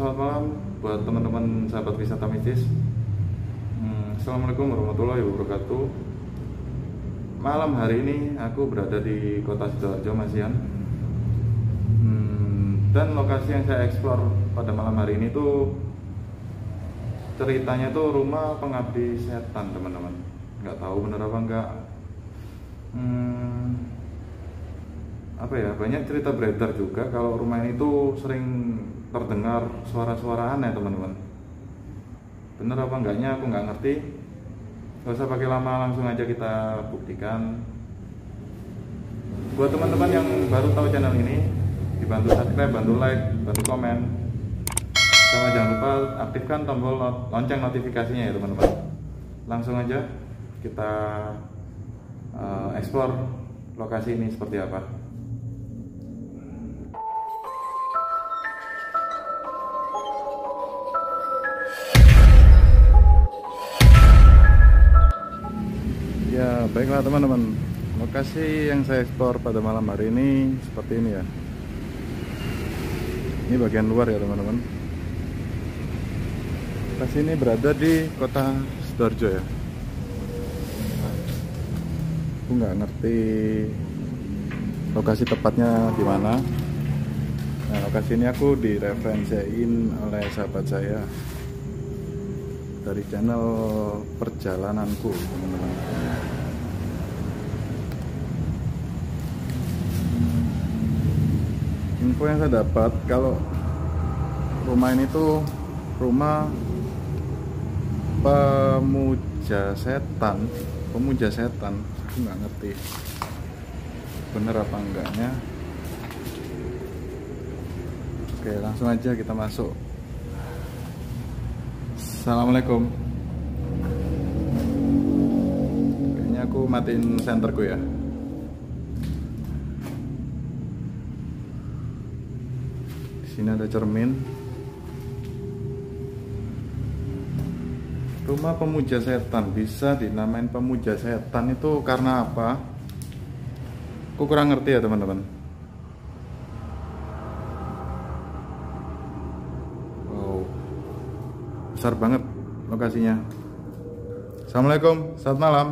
selamat malam buat teman-teman sahabat wisata mistis. Assalamualaikum warahmatullahi wabarakatuh. Malam hari ini aku berada di kota Sidoarjo, Masian. Dan lokasi yang saya eksplor pada malam hari ini tuh ceritanya tuh rumah pengabdi setan, teman-teman. Nggak tahu bener apa enggak. Banyak cerita beredar juga kalau rumah ini tuh sering terdengar suara-suara aneh, teman-teman. Bener apa enggaknya aku nggak ngerti. Gak usah pakai lama, langsung aja kita buktikan. Buat teman-teman yang baru tahu channel ini, dibantu subscribe, bantu like, bantu komen, sama jangan lupa aktifkan tombol lonceng notifikasinya ya teman-teman. Langsung aja kita explore lokasi ini seperti apa. Ya, baiklah teman-teman, lokasi yang saya eksplor pada malam hari ini seperti ini ya. Ini bagian luar ya teman-teman. Lokasi ini berada di kota Sidoarjo ya. Aku nggak ngerti lokasi tepatnya di mana. Nah, lokasi ini aku direferensiin oleh sahabat saya dari channel perjalananku, teman-teman. Info yang saya dapat kalau rumah ini tuh rumah pemuja setan. Aku nggak ngerti bener apa enggaknya. Oke, langsung aja kita masuk. Assalamualaikum. Kayaknya aku matiin senterku ya. Di sini ada cermin. Rumah pemuja setan, bisa dinamain pemuja setan itu karena apa? Aku kurang ngerti ya teman-teman. Besar banget lokasinya. Assalamualaikum, selamat malam.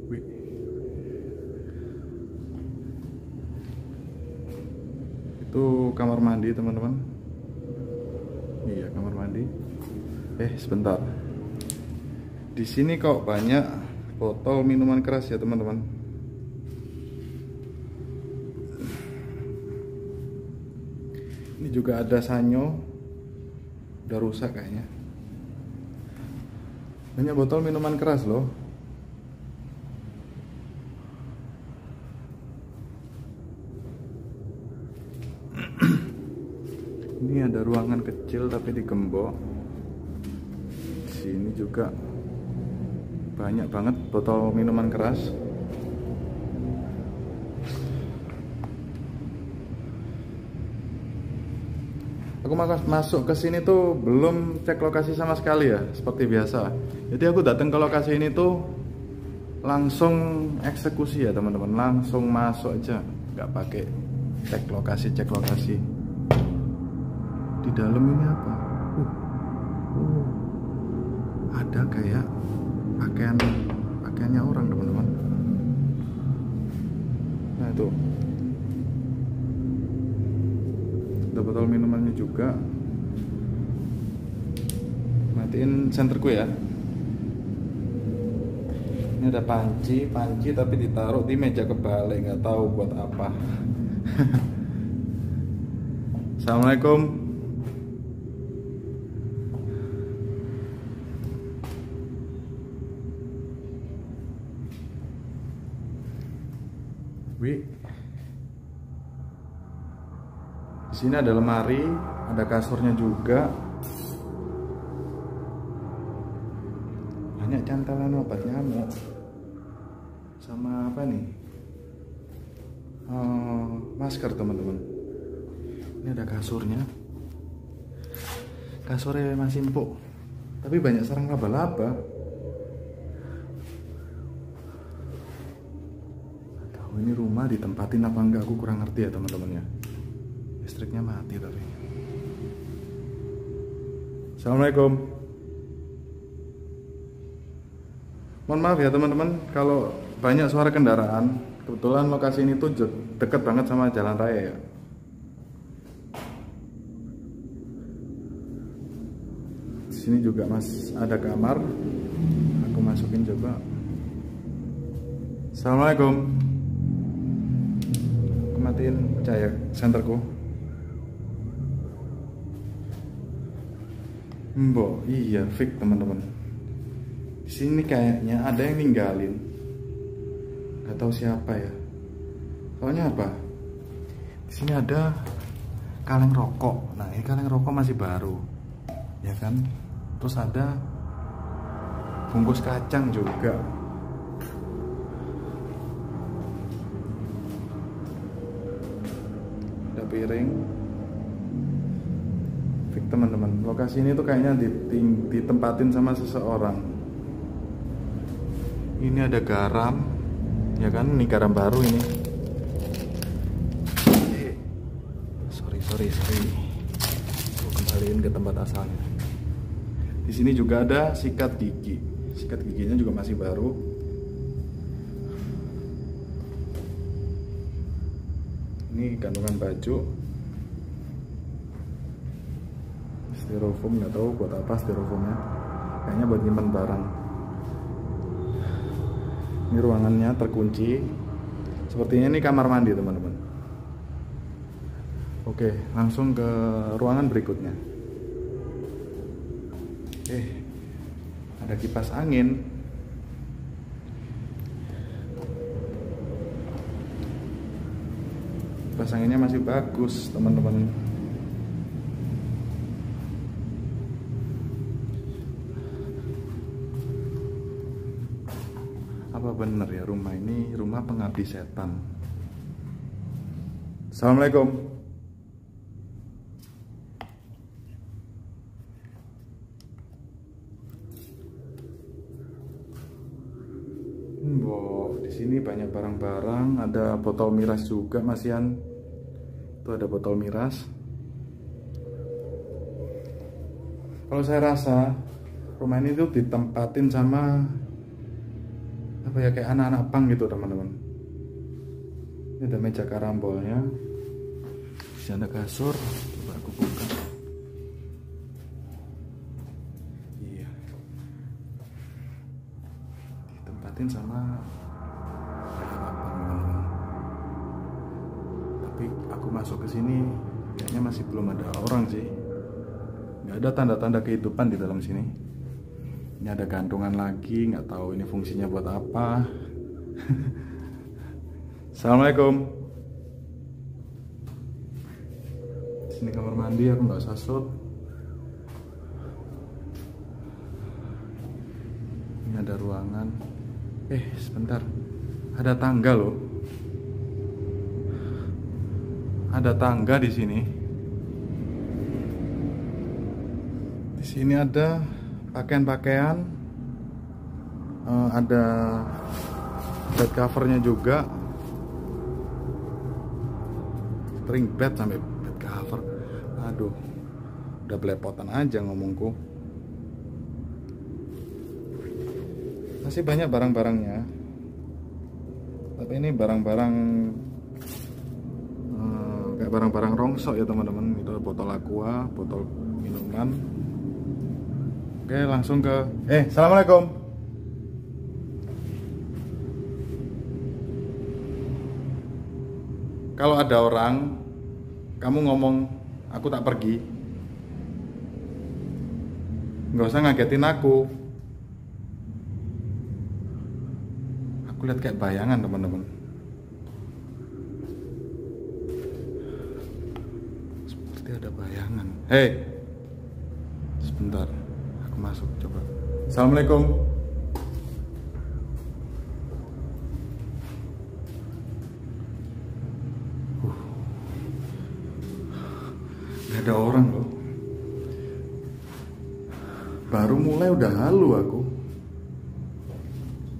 Wih. Itu kamar mandi teman-teman. Iya, kamar mandi. Sebentar. Di sini kok banyak botol minuman keras ya teman-teman. Ini juga ada sanyo, udah rusak kayaknya. Banyak botol minuman keras loh. Ini ada ruangan kecil tapi digembok. Di sini juga banyak banget botol minuman keras. Aku masuk ke sini tuh belum cek lokasi sama sekali ya, seperti biasa. Jadi aku datang ke lokasi ini tuh langsung eksekusi ya teman-teman, langsung masuk aja, nggak pakai cek lokasi. Di dalam ini apa? Ada kayak pakaiannya orang teman-teman. Nah itu. Ada botol minumannya juga. Matiin senterku ya. Ini ada panci tapi ditaruh di meja kebalik, nggak tahu buat apa. Assalamualaikum. Wih. Di sini ada lemari, ada kasurnya juga. Banyak cantelan obat nyamuk. Sama apa nih? Masker teman-teman. Ini ada kasurnya. Kasurnya masih empuk, tapi banyak sarang laba-laba. Tahu ini rumah ditempatin apa enggak, aku kurang ngerti ya teman-teman ya. listriknya mati tapi. Assalamualaikum. Mohon maaf ya teman-teman kalau banyak suara kendaraan. Kebetulan lokasi ini tuh deket banget sama jalan raya ya. Di sini juga ada kamar. Aku masukin coba. Assalamualaikum. Aku matiin cahaya senterku. Mbok, iya fix teman-teman. Di sini kayaknya ada yang ninggalin. Gak tahu siapa ya. Soalnya apa? Di sini ada kaleng rokok. Nah, ini kaleng rokok masih baru. Ya kan? Terus ada bungkus kacang juga. Ada piring. Fik teman-teman, lokasi ini tuh kayaknya ditempatin sama seseorang. Ini ada garam. Ya kan, ini garam baru ini. Sorry. Aku kembaliin ke tempat asalnya. Di sini juga ada sikat gigi. Sikat giginya juga masih baru. Ini kandungan baju. Styrofoam, nggak tahu buat apa styrofoamnya. Kayaknya buat nyimpen barang. Ini ruangannya terkunci. Sepertinya ini kamar mandi teman-teman. Oke, langsung ke ruangan berikutnya. Ada kipas angin. Kipas anginnya masih bagus teman-teman. Apa bener ya rumah ini rumah pengabdi setan? Assalamualaikum. Di sini banyak barang-barang, ada botol miras juga masihan. Itu ada botol miras. Kalau saya rasa rumah ini tuh ditempatin sama apa ya, kayak anak-anak pang gitu teman-teman. Ini ada meja karambolnya. Di sini ada kasur. Coba aku buka. Iya. Ditempatin sama anak-anak pang teman-teman. Tapi aku masuk ke sini kayaknya masih belum ada orang sih. Nggak ada tanda-tanda kehidupan di dalam sini. Ini ada gantungan lagi, nggak tahu ini fungsinya buat apa. Assalamualaikum. Sini kamar mandi, aku nggak sasut. Ini ada ruangan. Sebentar, ada tangga loh. Ada tangga di sini. Di sini ada pakaian-pakaian, ada bed covernya juga, spring bed sampai bed cover. Aduh, udah belepotan aja ngomongku. Masih banyak barang-barangnya, tapi ini barang-barang kayak barang-barang rongsok ya teman-teman. Itu botol aqua, botol minuman. Oke, langsung ke Assalamualaikum. Kalau ada orang, kamu ngomong aku tak pergi. Nggak usah ngagetin aku. Aku lihat kayak bayangan teman-teman. Seperti ada bayangan. Sebentar. Masuk coba. Assalamualaikum. Gak ada orang loh. Baru mulai udah halu aku.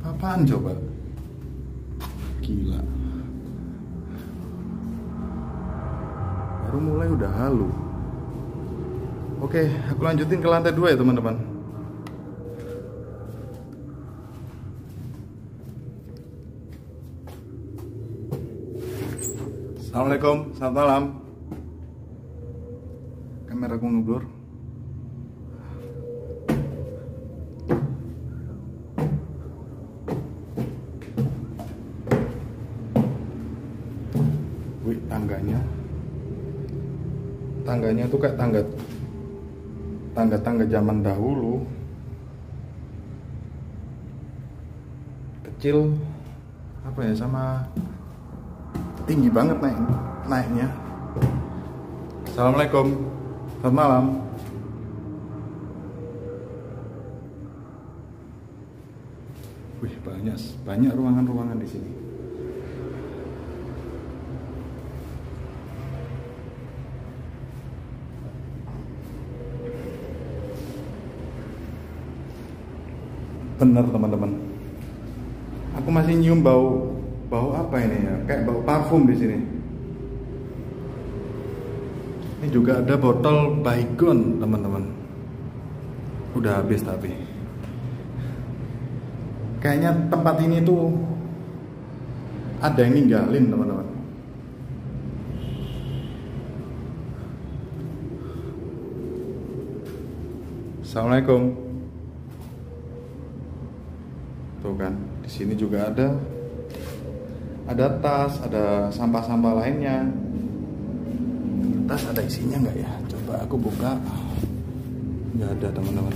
Apaan coba? Gila. baru mulai udah halu. Oke, aku lanjutin ke lantai 2 ya teman-teman. Assalamualaikum, selamat malam. Kameraku ngeblur. Wih, tangganya tuh kayak tangga zaman dahulu, kecil apa ya, sama tinggi banget naiknya. Assalamualaikum, selamat malam. Wih, banyak ruangan-ruangan di sini. Bener teman-teman, aku masih nyium bau apa ini ya, kayak bau parfum di sini. Ini juga ada botol Baygon teman-teman, udah habis tapi kayaknya tempat ini tuh ada yang ninggalin teman-teman. Assalamualaikum. Tuh kan, di sini juga ada tas, ada sampah-sampah lainnya. Tas ada isinya nggak ya? Coba aku buka. Nggak ada teman-teman.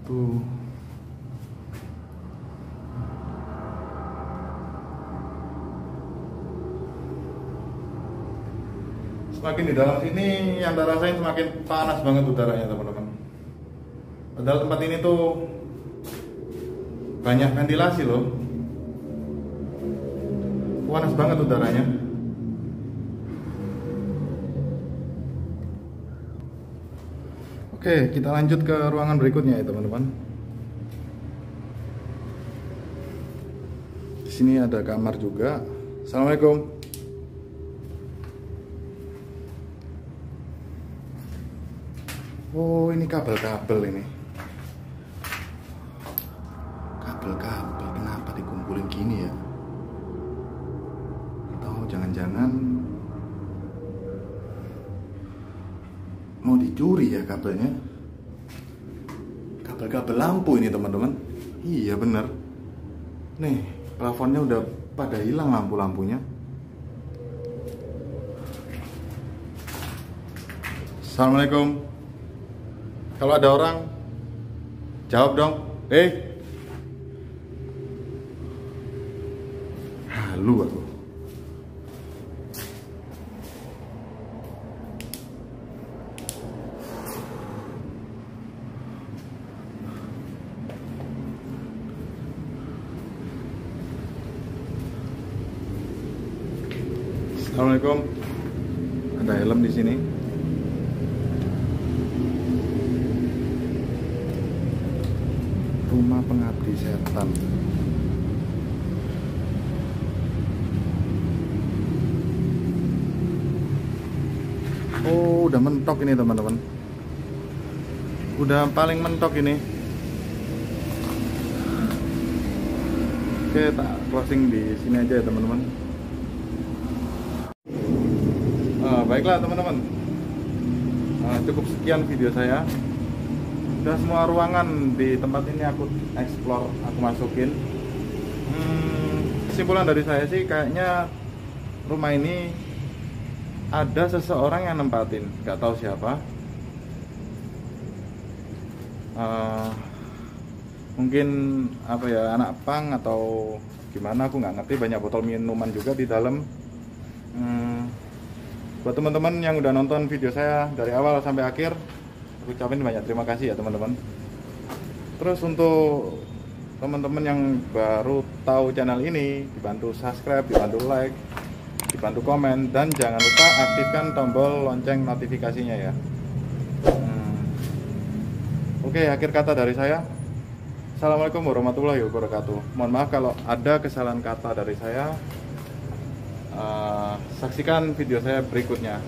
Tuh. Semakin di dalam sini yang tak rasain semakin panas banget udaranya teman-teman. Padahal tempat ini tuh banyak ventilasi loh. Panas banget udaranya. Oke, kita lanjut ke ruangan berikutnya ya teman-teman. Di sini ada kamar juga. Assalamualaikum. Oh, ini kabel-kabel ini. Kabel-kabel kenapa dikumpulin gini ya? Atau jangan-jangan mau dicuri ya kabelnya? Kabel-kabel lampu ini teman-teman. Iya bener. Nih, plafonnya udah pada hilang lampu-lampunya. Assalamualaikum. Kalau ada orang, jawab dong. Halu aku. Assalamualaikum. Ada helm di sini. Rumah pengabdi setan. Oh, udah mentok ini teman-teman. Udah paling mentok ini. Oke, tak closing di sini aja ya teman-teman. Baiklah teman-teman. Cukup sekian video saya. Udah semua ruangan di tempat ini aku explore, aku masukin. Kesimpulan dari saya sih kayaknya rumah ini ada seseorang yang nempatin, nggak tahu siapa. Mungkin apa ya, anak pang atau gimana, aku nggak ngerti. Banyak botol minuman juga di dalam. Buat teman-teman yang udah nonton video saya dari awal sampai akhir, aku ucapin banyak terima kasih ya teman-teman. Terus untuk teman-teman yang baru tahu channel ini, dibantu subscribe, dibantu like, dibantu komen, dan jangan lupa aktifkan tombol lonceng notifikasinya ya. Oke, akhir kata dari saya, Assalamualaikum warahmatullahi wabarakatuh. Mohon maaf kalau ada kesalahan kata dari saya. Saksikan video saya berikutnya.